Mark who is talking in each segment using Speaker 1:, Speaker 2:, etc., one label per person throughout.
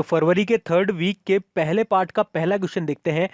Speaker 1: तो फरवरी के third week के पहले पार्ट का पहला क्वेश्चन देखते हैं।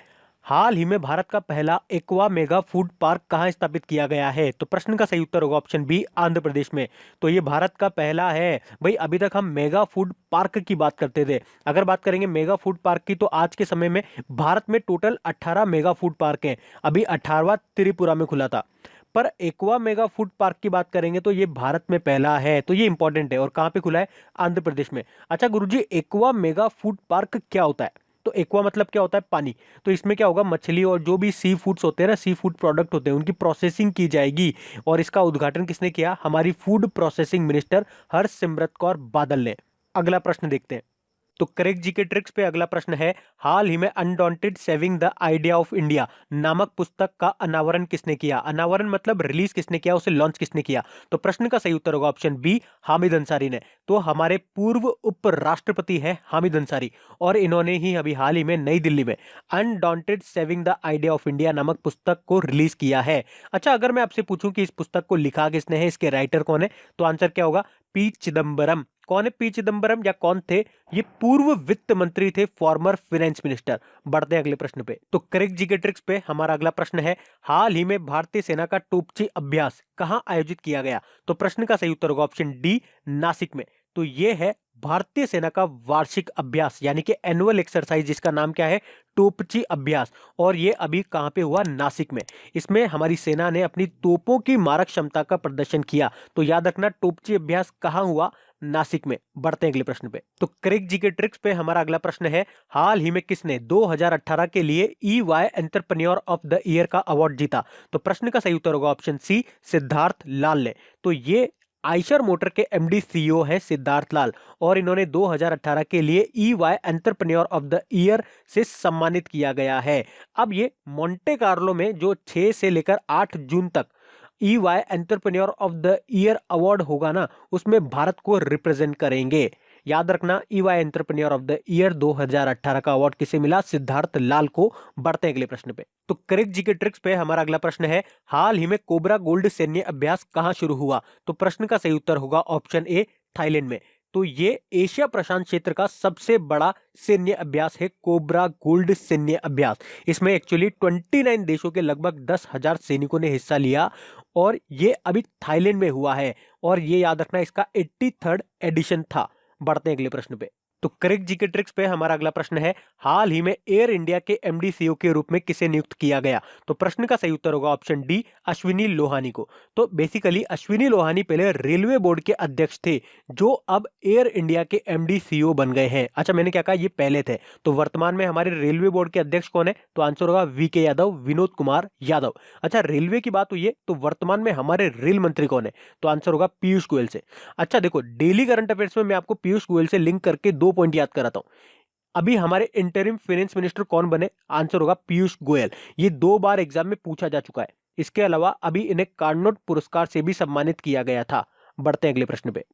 Speaker 1: हाल ही में भारत का पहला एक्वा मेगा फूड पार्क कहाँ स्थापित किया गया है? तो प्रश्न का सही उत्तर होगा ऑप्शन बी, आंध्र प्रदेश में। तो ये भारत का पहला है। भाई अभी तक हम मेगा फूड पार्क की बात करते थे। अगर बात करेंगे मेगा फूड पार्क की तो आज के समय में भारत में टोटल 18 मेगा फूड पार्क हैं। अभी 18वां त्रिपुरा में खुला था। पर एक्वा मेगा फूड पार्क की बात करेंगे तो ये भारत में पहला है, तो ये इंपॉर्टेंट है। और कहाँ पे खुला है? आंध्र प्रदेश में। अच्छा गुरुजी, एक्वा मेगा फूड पार्क क्या होता है? तो एक्वा मतलब क्या होता है? पानी। तो इसमें क्या होगा, मछली और जो भी सी फूड्स होते हैं ना, सी फूड प्रोडक्ट होते हैं, उनकी प्रोसेसिंग की जाएगी। और इसका उद्घाटन किसने किया? हमारी food processing minister Harsimrat Kaur Badal ने। अगला प्रश्न देखते हैं। तो करेक्ट जीके ट्रिक्स पे अगला प्रश्न है, हाल ही में undaunted saving the idea of India नामक पुस्तक का अनावरण किसने किया? अनावरण मतलब रिलीज किसने किया, उसे लॉन्च किसने किया? तो प्रश्न का सही उत्तर होगा ऑप्शन बी, हामिद अंसारी ने। तो हमारे पूर्व उपराष्ट्रपति है हामिद अंसारी, और इन्होंने ही अभी हाल ही में नई दिल्ली में undaunted saving the idea of India नामक पुस्तक को रिलीज किया है। अच्छा, अगर मैं आपसे पूछूं कि इस पुस्तक को लिखा किसने है, इसके राइटर कौन है, तो आंसर क्या होगा? पी चिदम्बरम। कौन है पी चिदम्बरम, या कौन थे? ये पूर्व वित्त मंत्री थे, फॉर्मर फाइनेंस मिनिस्टर। बढ़ते हैं अगले प्रश्न पे। तो करेक्ट जीके ट्रिक्स पे हमारा अगला प्रश्न है, हाल ही में भारतीय सेना का टोपची अभ्यास कहां आयोजित किया गया? तो प्रश्न का सही उत्तर होगा ऑप्शन डी, नासिक में। तो ये है भारतीय सेना का वार्षिक अभ्यास, यानी कि एनुअल एक्सरसाइज, जिसका नाम क्या है? टोपची अभ्यास। और ये अभी कहां पे हुआ? नासिक में। इसमें हमारी सेना ने अपनी तोपों की मारक क्षमता का प्रदर्शन किया। तो याद रखना, टोपची अभ्यास कहां हुआ? नासिक में। बढ़ते हैं अगले प्रश्न पे। तो करेक्ट जीके ट्रिक्स पे हमारा अगला प्रश्न है, हाल ही में किसने 2018 के लिए EY entrepreneur of the year का अवार्ड जीता? तो प्रश्न का सही उत्तर होगा ऑप्शन सी, सिद्धार्थ लाल ने। तो ये आइशर मोटर के MD CEO है सिद्धार्थ लाल, और इन्होंने 2018 के लिए EY entrepreneur of the year से सम्मानित किया गया है। अब ये मोंटे कार्लो में जो 6 से लेकर 8 जून तक EY entrepreneur of the year award होगा ना, उसमें भारत को रिप्रेजेंट करेंगे। याद रखना, EY entrepreneur of the year 2018 का अवार्ड किसे मिला? सिद्धार्थ लाल को। बढ़ते हैं अगले प्रश्न पे। तो करेक्ट जीके ट्रिक्स पे हमारा अगला प्रश्न है, हाल ही में कोबरा गोल्ड सैन्य अभ्यास कहां शुरू हुआ? तो प्रश्न का सही उत्तर होगा ऑप्शन ए, थाईलैंड में। तो ये एशिया प्रशांत क्षेत्र का सबसे बड़ा सैन्य अभ्यास है, कोबरा गोल्ड सैन्य अभ्यास। इसमें एक्चुअली 29 देशों के लगभग 10,000 सैनिकों ने हिस्सा लिया, और ये अभी थाईलैंड में हुआ है। और ये याद रखना, इसका 83rd एडिशन था। बढ़ते हैं अगले प्रश्न पे। तो करेक्ट जीके ट्रिक्स पे हमारा अगला प्रश्न है, हाल ही में एयर इंडिया के MD CEO के रूप में किसे नियुक्त किया गया? तो प्रश्न का सही उत्तर होगा ऑप्शन डी, अश्विनी लोहानी को। तो बेसिकली अश्विनी लोहानी पहले रेलवे बोर्ड के अध्यक्ष थे, जो अब एयर इंडिया के MD CEO बन गए हैं। अच्छा, मैंने क्या कहा? ये पहले थे। तो वर्तमान में हमारे रेलवे बोर्ड के अध्यक्ष कौन है? तो आंसर होगा VK यादव, विनोद कुमार यादव। अच्छा, रेलवे की बात हुई है, तो वर्तमान में हमारे रेल मंत्री कौन है? तो आंसर होगा पीयूष गोयल से। अच्छा देखो, डेली करंट अफेयर्स में मैं आपको पीयूष गोयल से लिंक करके 2 पॉइंट याद कराता हूं। अभी हमारे इंटरिम फाइनेंस मिनिस्टर कौन बने? आंसर होगा पीयूष गोयल। ये 2 बार एग्जाम में पूछा जा चुका है। इसके अलावा अभी इन्हें कार्नोट पुरस्कार से भी सम्मानित किया गया था। बढ़ते हैं अगले प्रश्न पे।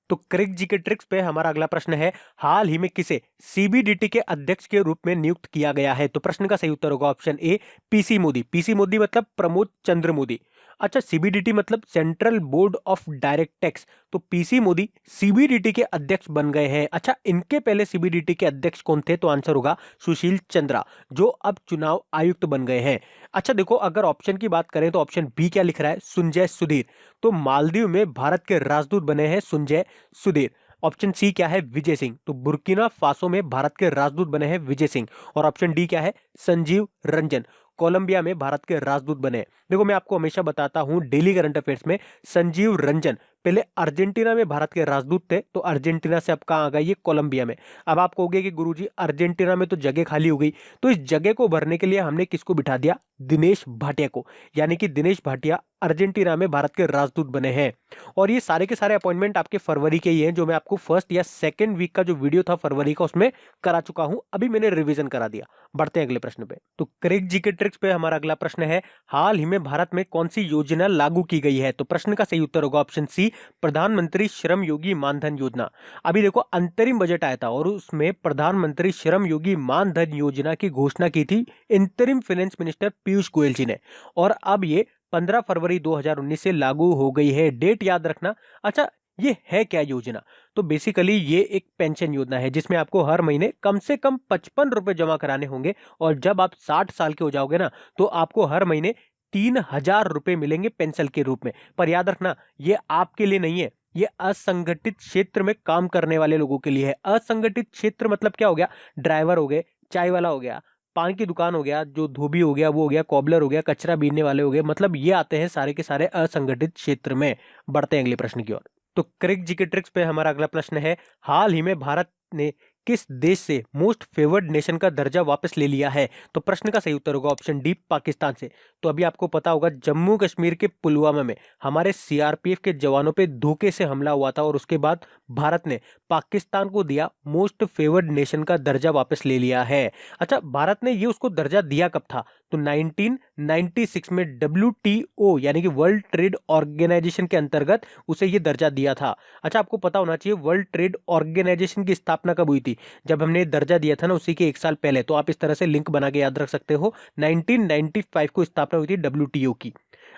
Speaker 1: तो करेक्ट जीके ट्रिक्स पे हमारा अगला प्रश्न है, हाल ही में किसे CBDT के अध्यक्ष के रूप में नियुक्त किया गया है? तो प्रश्न का सही उत्तर होगा option A, PC Modi. PC Modi मतलब प्रमोद चंद्र मोदी। अच्छा, CBDT मतलब central board of direct tax. तो PC मोदी CBDT के अध्यक्ष बन गए हैं। अच्छा, इनके पहले CBDT के अध्यक्ष कौन थे? तो आंसर होगा सुशील चंद्रा, जो अब चुनाव आयुक्त बन गए हैं। अच्छा देखो, अगर ऑप्शन की बात करें तो ऑप्शन बी क्या लिख रहा है? संजय सुधीर। तो मालदीव में भारत के राजदूत बने हैं संजय सुधीर। ऑप्शन सी क्या है? विजय सिंह। तो बुर्किना फासो में भारत के राजदूत बने हैं विजय सिंह। और ऑप्शन डी क्या है? संजीव रंजन। कोलंबिया में भारत के राजदूत बने। देखो, मैं आपको हमेशा बताता हूं डेली करंट अफेयर्स में, संजीव रंजन पहले अर्जेंटीना में भारत के राजदूत थे। तो अर्जेंटीना से अब कहां आ गए? ये कोलंबिया में। अब आप कहोगे कि गुरुजी अर्जेंटीना में तो जगह खाली हो गई, तो इस जगह को भरने के लिए हमने किसको बिठा दिया? दिनेश भाटिया को। यानी कि दिनेश भाटिया अर्जेंटीना में भारत के राजदूत बने हैं। और ये सारे के सारे अपॉइंटमेंट आपके फरवरी के ही हैं, जो मैं आपको फर्स्ट या सेकंड वीक का जो वीडियो था फरवरी का, उसमें करा चुका हूं। अभी मैंने रिवीजन करा दिया। बढ़ते हैं अगले प्रश्न पे। तो करेक्ट जीके ट्रिक्स पे हमारा अगला प्रश्न है, हाल ही में भारत में कौन सी योजना लागू की गई है? तो प्रश्न का सही उत्तर होगा ऑप्शन सी, प्रधानमंत्री श्रम योगी मानधन योजना। अभी देखो, अंतरिम बजट आया था और उसमें प्रधानमंत्री श्रम योगी मानधन योजना की घोषणा की थी इंतरिम फाइनेंस मिनिस्टर पीयूष गोयल जी ने। और अब ये 15 फरवरी 2019 से लागू हो गई है। डेट याद रखना। अच्छा, ये है क्या योजना? तो बेसिकली ये एक पेंशन योजना है जिसमें आपको हर महीने कम से कम 55 रुपए जमा कराने होंगे और जब आप 60 साल के हो जाओगे ना तो आपको हर महीने 3,000 रुपए मिलेंगे पेंशन के रूप में। पर याद रखना ये आपके लिए नहीं है, ये असंगठित क्षेत्र में काम करने वाले लोगों के लिए है। असंगठित क्षेत्र मतलब क्या हो गया? ड्राइवर हो गए, चाय वाला हो गया, पान की दुकान हो गया, जो धोबी हो गया वो हो गया, कॉबलर हो गया, कचरा बीनने वाले हो गए, मतलब ये आते हैं सारे के सारे असंगठित क्षेत्र में। बढ़ते हैं अगले प्रश्न की ओर। तो क्रिक जीके ट्रिक्स पे हमारा अगला प्रश्न है, हाल ही में भारत ने किस देश से मोस्ट फेवर्ड नेशन का दर्जा वापस ले लिया है? तो प्रश्न का सही उत्तर होगा ऑप्शन डी, पाकिस्तान से। तो अभी आपको पता होगा जम्मू कश्मीर के पुलवामा में हमारे सीआरपीएफ के जवानों पे धोखे से हमला हुआ था और उसके बाद भारत ने पाकिस्तान को दिया मोस्ट फेवर्ड नेशन का दर्जा वापस ले लिया है। अच्छा, भारत ने ये उसको दर्जा दिया कब था? तो 1996 में WTO यानी कि वर्ल्ड ट्रेड ऑर्गेनाइजेशन के अंतर्गत उसे ये दर्जा दिया था। अच्छा, आपको पता होना चाहिए वर्ल्ड ट्रेड ऑर्गेनाइजेशन की स्थापना कब हुई थी? जब हमने दर्जा दिया था ना उसी के 1 साल पहले। तो आप इस तरह से लिंक बना के याद रख सकते हो, 1995 को स्थापना हुई थी WTO की।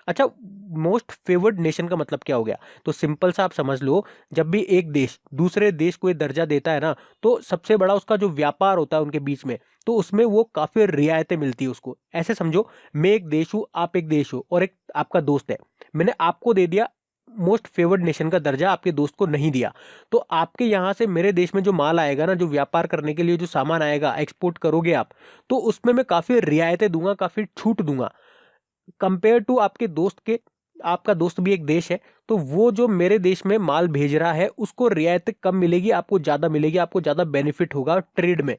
Speaker 1: अच्छा, मोस्ट फेवर्ड नेशन का मतलब क्या हो गया? तो सिंपल सा आप समझ लो, जब भी एक देश दूसरे देश को ये दर्जा देता है ना तो सबसे बड़ा उसका जो व्यापार होता है उनके बीच में, तो उसमें वो काफी रियायतें मिलती है उसको। ऐसे समझो, मैं एक देश हूं, आप एक देश हो और एक आपका दोस्त है, मैंने आपको दे दिया मोस्ट फेवर्ड नेशन का दर्जा, आपके दोस्त को नहीं दिया। तो आपके यहां से मेरे देश में जो माल आएगा ना, जो व्यापार करने के लिए जो सामान आएगा, एक्सपोर्ट करोगे आप, तो उसमें मैं काफी रियायतें दूंगा, काफी छूट दूंगा कंपेयर टू आपके दोस्त के। आपका दोस्त भी एक देश है, तो वो जो मेरे देश में माल भेज रहा है उसको रियायतें कम मिलेगी, आपको ज्यादा मिलेगी, आपको ज्यादा बेनिफिट होगा ट्रेड में।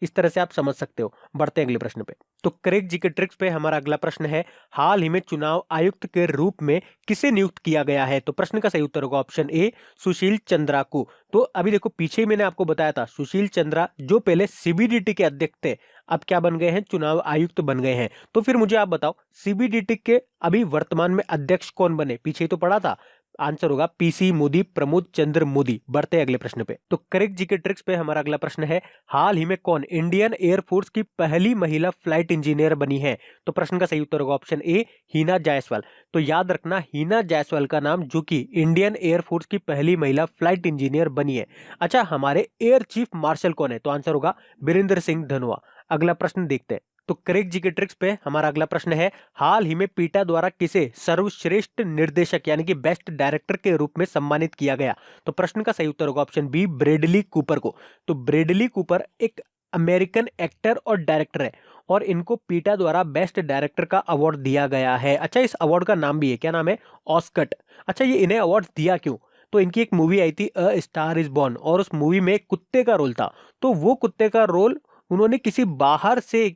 Speaker 1: इस तरह से आप समझ सकते हो। बढ़ते हैं अगले प्रश्न पे। तो क्रेग जी के ट्रिक्स पे हमारा अगला प्रश्न है, हाल ही में चुनाव आयुक्त के रूप में किसे नियुक्त किया गया है? तो प्रश्न का सही उत्तर होगा ऑप्शन ए, सुशील चंद्रा को। तो अभी देखो, पीछे ही मैंने आपको बताया था सुशील चंद्रा जो पहले सीबीडीटी के अध्यक्ष थे, अब क्या बन गए हैं? चुनाव आयुक्त बन गए हैं। तो फिर मुझे आप बताओ, सीबीडीटी के अभी वर्तमान में अध्यक्ष कौन बने? पीछे ही तो पढ़ा था, आंसर होगा पीसी मोदी, प्रमोद चंद्र मोदी। बढ़ते हैं अगले प्रश्न पे। तो करेक्ट जी के ट्रिक्स पे हमारा अगला प्रश्न है, हाल ही में कौन इंडियन एयरफोर्स की पहली महिला फ्लाइट इंजीनियर बनी है? तो प्रश्न का सही उत्तर होगा ऑप्शन ए, हीना जायसवाल। तो याद रखना, हीना जायसवाल का नाम, जो कि इंडियन एयरफोर्स की पहली महिला फ्लाइट इंजीनियर बनी है। अच्छा, हमारे एयर चीफ मार्शल कौन है? तो आंसर होगा बीरेंद्र सिंह धनोआ। अगला प्रश्न देखते हैं। तो करेक्ट जी के ट्रिक्स पे हमारा अगला प्रश्न है, हाल ही में पीटा द्वारा किसे सर्वश्रेष्ठ निर्देशक यानी कि बेस्ट डायरेक्टर के रूप में सम्मानित किया गया? तो प्रश्न का सही उत्तर होगा ऑप्शन बी, ब्रेडली कूपर को। तो ब्रेडली कूपर एक अमेरिकन एक्टर और डायरेक्टर है और इनको पीटा द्वारा बेस्ट डायरेक्टर का अवार्ड दिया गया है। अच्छा, इस अवार्ड का नाम भी है, क्या नाम है? ऑस्कट। अच्छा, ये इन्हें अवार्ड दिया क्यों? तो इनकी एक मूवी आई थी अ स्टार इज बॉर्न और उस मूवी में एक कुत्ते का रोल था, तो वो कुत्ते का रोल उन्होंने किसी बाहर से,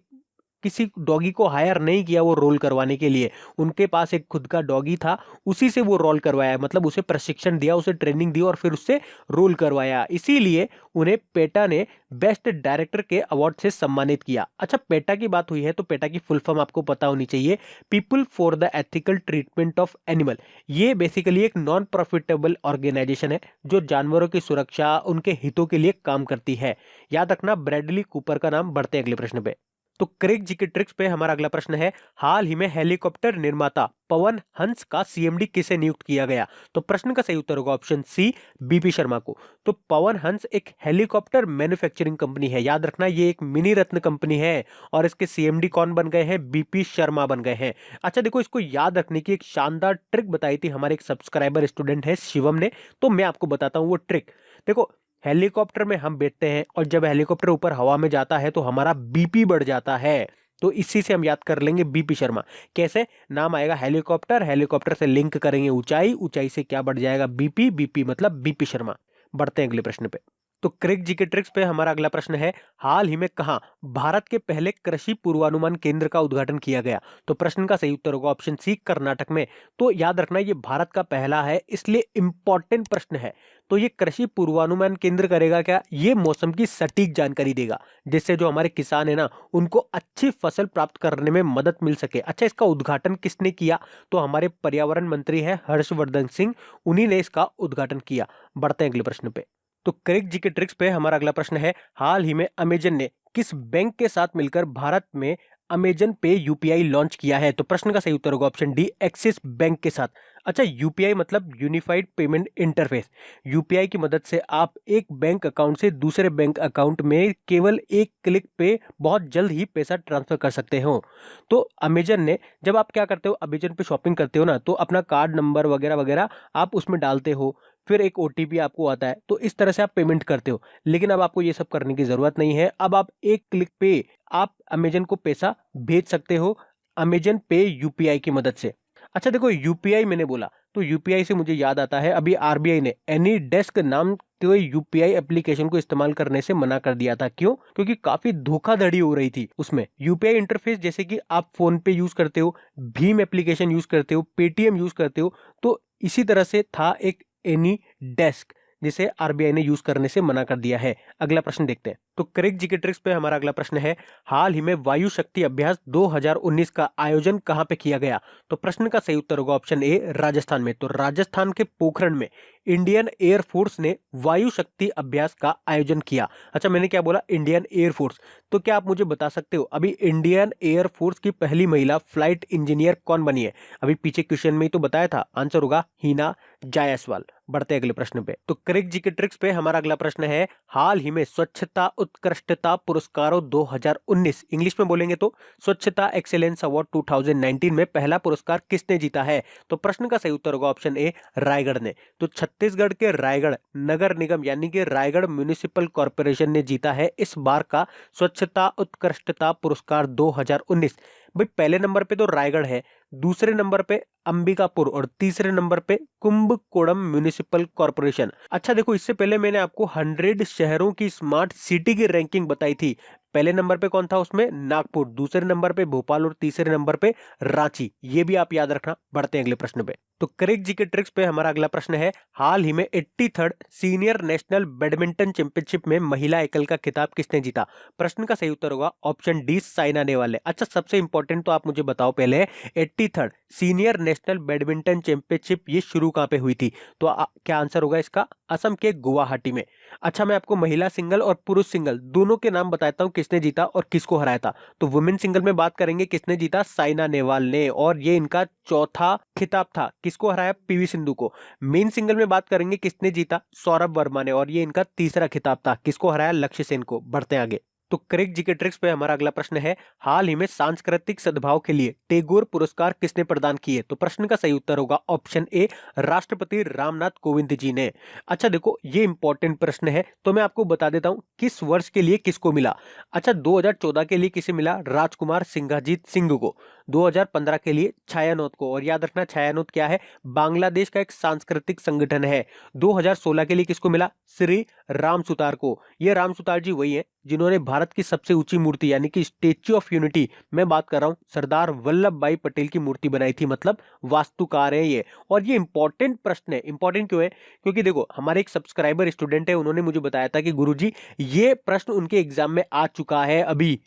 Speaker 1: किसी डॉगी को हायर नहीं किया वो रोल करवाने के लिए। उनके पास एक खुद का डॉगी था, उसी से वो रोल करवाया, मतलब उसे प्रशिक्षण दिया, उसे ट्रेनिंग दी और फिर उससे रोल करवाया। इसीलिए उन्हें पेटा ने बेस्ट डायरेक्टर के अवार्ड से सम्मानित किया। अच्छा, पेटा की बात हुई है तो पेटा की फुल फॉर्म आपको पता होनी चाहिए, people for the ethical treatment of animal. ये बेसिकली एक नॉन प्रॉफिटेबल ऑर्गेनाइजेशन है जो जानवरों की सुरक्षा, उनके हितों के लिए काम करती है। याद रखना ब्रैडली कूपर का नाम। बढ़ते हैं अगले प्रश्न पे। तो क्रेग जी के ट्रिक्स पे हमारा अगला प्रश्न है, हाल ही में हेलीकॉप्टर निर्माता पवन हंस का सीएमडी किसे नियुक्त किया गया? तो प्रश्न का सही उत्तर होगा ऑप्शन सी, बीपी शर्मा को। तो पवन हंस एक हेलीकॉप्टर मैन्युफैक्चरिंग कंपनी है, याद रखना ये एक मिनी रत्न कंपनी है और इसके सीएमडी कौन बन गए हैं? बीपी शर्मा बन गए हैं। अच्छा देखो, इसको याद रखने की एक शानदार ट्रिक बताई थी हमारे एक सब्सक्राइबर स्टूडेंट है शिवम ने, तो मैं आपको बताता हूँ वो ट्रिक। देखो, हेलीकॉप्टर में हम बैठते हैं और जब हेलीकॉप्टर ऊपर हवा में जाता है तो हमारा बीपी बढ़ जाता है, तो इसी से हम याद कर लेंगे बीपी शर्मा। कैसे? नाम आएगा हेलीकॉप्टर, हेलीकॉप्टर से लिंक करेंगे ऊंचाई, ऊंचाई से क्या बढ़ जाएगा? बीपी, बीपी मतलब बीपी शर्मा। बढ़ते हैं अगले प्रश्न पे। तो क्रिक जी के ट्रिक्स पे हमारा अगला प्रश्न है, हाल ही में कहां भारत के पहले कृषि पूर्वानुमान केंद्र का उद्घाटन किया गया? तो प्रश्न का सही उत्तर होगा ऑप्शन सी, कर्नाटक में। तो याद रखना ये भारत का पहला है, इसलिए इंपॉर्टेंट प्रश्न है। तो ये कृषि पूर्वानुमान केंद्र करेगा क्या? ये मौसम की सटीक जानकारी देगा, जिससे जो हमारे किसान है ना उनको अच्छी फसल प्राप्त करने में मदद मिल सके। अच्छा, इसका उद्घाटन किसने किया? तो हमारे पर्यावरण मंत्री है हर्षवर्धन सिंह, उन्हीं ने इसका उद्घाटन किया। बढ़ते हैं अगले प्रश्न पे। तो क्रिक जी के ट्रिक्स पे हमारा अगला प्रश्न है, हाल ही में अमेजन ने किस बैंक के साथ मिलकर भारत में अमेजन पे यूपीआई लॉन्च किया है? तो प्रश्न का सही उत्तर होगा ऑप्शन डी, एक्सिस बैंक के साथ। अच्छा, यूपीआई मतलब यूनिफाइड पेमेंट इंटरफेस। यूपीआई की मदद से आप एक बैंक अकाउंट से दूसरे बैंक अकाउंट में केवल एक क्लिक पे बहुत जल्द ही पैसा ट्रांसफर कर सकते हो। तो अमेजन ने, जब आप क्या करते हो, अमेजन पे शॉपिंग करते हो ना, तो अपना कार्ड नंबर वगैरह वगैरह आप उसमें डालते हो, फिर एक ओटीपी आपको आता है, तो इस तरह से आप पेमेंट करते हो। लेकिन अब आपको ये सब करने की जरूरत नहीं है। अब आप एक क्लिक पे आप अमेजन को पैसा भेज सकते हो अमेजन पे यूपीआई की मदद से। अच्छा देखो, यूपीआई मैंने बोला तो यूपीआई से मुझे याद आता है, अभी आरबीआई ने एनी डेस्क नाम के यूपीआई एप्लीकेशन को इस्तेमाल करने से मना कर दिया था। क्यों? क्योंकि काफी धोखाधड़ी हो रही थी उसमें। यूपीआई इंटरफेस जैसे कि आप फोन पे यूज करते हो, भीम एप्लीकेशन यूज करते हो, पेटीएम यूज करते हो, तो इसी तरह से था एक एनी डेस्क, जिसे आरबीआई ने यूज करने से मना कर दिया है। अगला प्रश्न देखते हैं। तो करेक्ट जीके ट्रिक्स पे हमारा अगला प्रश्न है, हाल ही में वायु शक्ति अभ्यास 2019 का आयोजन कहां पे किया गया? तो प्रश्न का सही उत्तर होगा ऑप्शन ए, राजस्थान में। तो राजस्थान के पोखरण में इंडियन एयरफोर्स ने वायु शक्ति अभ्यास का आयोजन किया। अच्छा, मैंने क्या बोला? Indian air force. तो क्या आप मुझे बता सकते हो अभी इंडियन एयरफोर्स की पहली महिला फ्लाइट इंजीनियर कौन बनी है? अभी पीछे क्वेश्चन में ही तो बताया था, आंसर होगा हीना जायसवाल। बढ़ते अगले प्रश्न पे। तो करेक्ट जीके ट्रिक्स पे हमारा अगला प्रश्न है, हाल ही में स्वच्छता उत्कृष्टता पुरस्कारों 2019, इंग्लिश में बोलेंगे तो स्वच्छता एक्सेलेंस अवार्ड 2019 में पहला पुरस्कार किसने जीता है? तो प्रश्न का सही उत्तर होगा ऑप्शन ए, रायगढ़ ने। तो छत्तीसगढ़ के रायगढ़ नगर निगम यानी कि रायगढ़ म्युनिसिपल कॉर्पोरेशन ने जीता है इस बार का स्वच्छता उत्कृष्टता पुरस्कार 2019। भाई पहले नंबर पे तो रायगढ़ है, दूसरे नंबर पे अंबिकापुर और तीसरे नंबर पे कुंभकोणम म्युनिसिपल कॉर्पोरेशन। अच्छा देखो, इससे पहले मैंने आपको 100 शहरों की स्मार्ट सिटी की रैंकिंग बताई थी। पहले नंबर पे कौन था उसमें? नागपुर, दूसरे नंबर पे भोपाल और तीसरे नंबर पे रांची। ये भी आप याद रखना। बढ़ते हैं अगले प्रश्न पे। तो करेक्ट जीके ट्रिक्स पे हमारा अगला प्रश्न है, हाल ही में 83rd senior national badminton championship में महिला एकल का खिताब किसने जीता? प्रश्न का सही उत्तर होगा ऑप्शन डी, साइना नेहवाल ने। अच्छा, सबसे इंपॉर्टेंट तो आप मुझे बताओ पहले, 83rd senior national badminton championship ये शुरू कहां पे हुई थी? तो क्या आंसर होगा इसका? असम के गुवाहाटी में। अच्छा, मैं आपको महिला सिंगल और पुरुष सिंगल दोनों के नाम बताता हूं, किसने जीता और किसको हराया था। तो वुमेन सिंगल में बात करेंगे, किसने जीता? साइना नेहवाल ने, और ये इनका चौथा खिताब था। किसको हराया? पीवी सिंधु को। मेन सिंगल में बात करेंगे, किसने जीता? सौरभ वर्मा ने, और ये इनका तीसरा खिताब था। किसको हराया? लक्ष्य सेन को। बढ़ते हैं आगे। तो करेक्ट जीके ट्रिक्स पे हमारा अगला प्रश्न है, हाल ही में सांस्कृतिक सद्भाव के लिए टैगोर पुरस्कार किसने प्रदान किए? तो प्रश्न का सही उत्तर होगा ऑप्शन ए, राष्ट्रपति रामनाथ कोविंद जी ने। अच्छा देखो, ये इंपॉर्टेंट प्रश्न है, तो मैं आपको बता देता हूं किस वर्ष के लिए किसको मिला। अच्छा, 2014 के लिए किसे मिला? राजकुमार सिंघाजीत सिंह को। 2015 के लिए छायानौत को, और याद रखना छायानौत क्या है? बांग्लादेश का एक सांस्कृतिक संगठन है। 2016 के लिए किसको मिला? श्री राम सुतार को। ये राम सुतार जी वही है जिन्होंने भारत की सबसे ऊंची मूर्ति यानी कि स्टेच्यू ऑफ यूनिटी, मैं बात कर रहा हूं सरदार वल्लभ भाई पटेल की मूर्ति बनाई थी, मतलब वास्तुकार है ये। और ये इंपॉर्टेंट प्रश्न है। इंपॉर्टेंट क्यों है? क्योंकि देखो, हमारे एक सब्सक्राइबर स्टूडेंट है, उन्होंने मुझे बताया था कि गुरुजी ये प्रश्न उनके एग्जाम में आ चुका है। अभी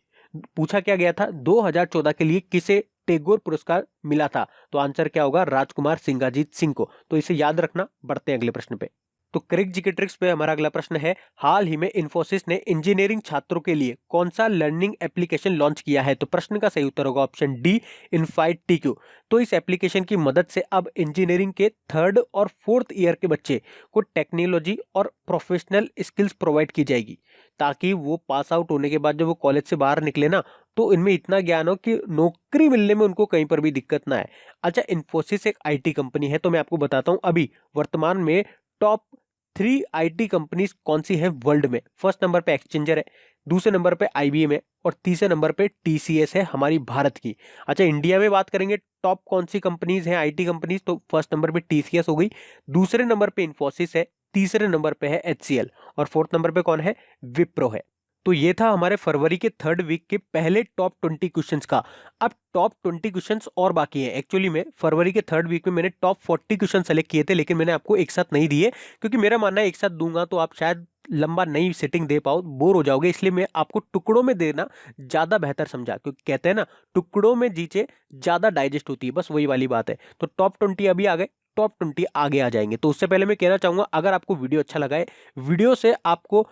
Speaker 1: पूछा क्या गया था, 2014 के लिए किसे टैगोर पुरस्कार मिला था? तो आंसर क्या होगा? राजकुमार सिंघाजीत सिंह को। तो इसे याद रखना। बढ़ते हैं अगले प्रश्न पे। तो करेक्ट जीके ट्रिक्स पे हमारा अगला प्रश्न है, हाल ही में इंफोसिस ने इंजीनियरिंग छात्रों के लिए कौन सा लर्निंग एप्लीकेशन लॉन्च किया है? तो प्रश्न का सही उत्तर होगा ऑप्शन डी, इनफाइट टीक्यू। तो इस एप्लीकेशन की मदद से अब इंजीनियरिंग के 3rd और 4th ईयर के बच्चे को टेक्नोलॉजी और प्रोफेशनल स्किल्स प्रोवाइड की जाएगी, ताकि वो पास आउट होने के बाद जब वो कॉलेज से बाहर निकले ना, तो इनमें इतना ज्ञान हो कि नौकरी मिलने में उनको कहीं पर भी दिक्कत ना आए। अच्छा, इन्फोसिस एक आईटी कंपनी है, तो मैं आपको बताता हूं अभी वर्तमान में टॉप 3 आईटी कंपनीज कौन सी है वर्ल्ड में। फर्स्ट नंबर पे एक्सचेंजर है, दूसरे नंबर पे आईबीएम है, और तीसरे नंबर पे टीसीएस है हमारी भारत की। अच्छा, इंडिया में बात करेंगे टॉप कौन सी कंपनीज हैं आईटी कंपनीज, तो फर्स्ट नंबर पे टीसीएस हो गई, दूसरे नंबर पे इन्फोसिस है, तीसरे नंबर पे है एचसीएल, और फोर्थ नंबर पे कौन है? विप्रो है। तो ये था हमारे फरवरी के 3rd वीक के पहले टॉप 20 क्वेश्चंस का। अब टॉप 20 क्वेश्चंस और बाकी हैं। एक्चुअली में फरवरी के 3rd वीक में मैंने टॉप 40 क्वेश्चन सेलेक्ट किए थे, लेकिन मैंने आपको एक साथ नहीं दिए, क्योंकि मेरा मानना है एक साथ दूंगा तो आप शायद लंबा नई सेटिंग दे पाओ, बोर हो जाओगे। इसलिए मैं आपको टुकड़ों में देना ज्यादा बेहतर समझा, क्योंकि कहते हैं ना, टुकड़ों में चीजें ज्यादा डाइजेस्ट होती है, बस वही वाली बात है। तो टॉप 20 अभी आ गए, टॉप 20 आगे आ जाएंगे। तो उससे पहले मैं कहना चाहूंगा, अगर आपको वीडियो अच्छा लगा है, वीडियो से आपको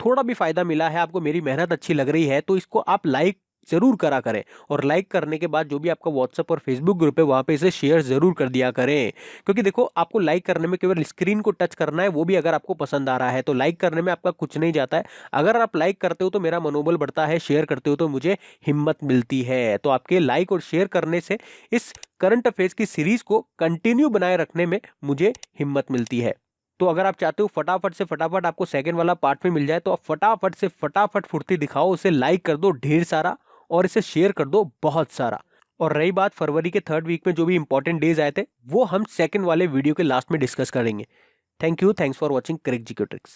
Speaker 1: थोड़ा भी फायदा मिला है, आपको मेरी मेहनत अच्छी लग रही है, तो इसको आप लाइक जरूर करा करें। और लाइक करने के बाद जो भी आपका व्हाट्सएप और फेसबुक ग्रुप है वहां पे इसे शेयर जरूर कर दिया करें, क्योंकि देखो आपको लाइक करने में केवल स्क्रीन को टच करना है, वो भी अगर आपको पसंद आ रहा है तो लाइक करने में आपका कुछ नहीं जाता है। अगर आप लाइक करते हो तो मेरा मनोबल बढ़ता है, शेयर करते हो तो मुझे हिम्मत मिलती है। तो आपके लाइक और शेयर करने से इस करंट अफेयर्स की सीरीज को कंटिन्यू बनाए रखने में मुझे हिम्मत मिलती है। तो अगर आप चाहते हो फटाफट से फटाफट आपको सेकंड वाला पार्ट में मिल जाए तो आप फटाफट से फटाफट फुर्ती दिखाओ, उसे लाइक कर दो ढेर सारा और इसे शेयर कर दो बहुत सारा। और रही बात फरवरी के थर्ड वीक में जो भी इंपॉर्टेंट डेज आए थे वो हम सेकंड वाले वीडियो के लास्ट में डिस्कस करेंगे। Thank you, thanks for watching correct GK tricks.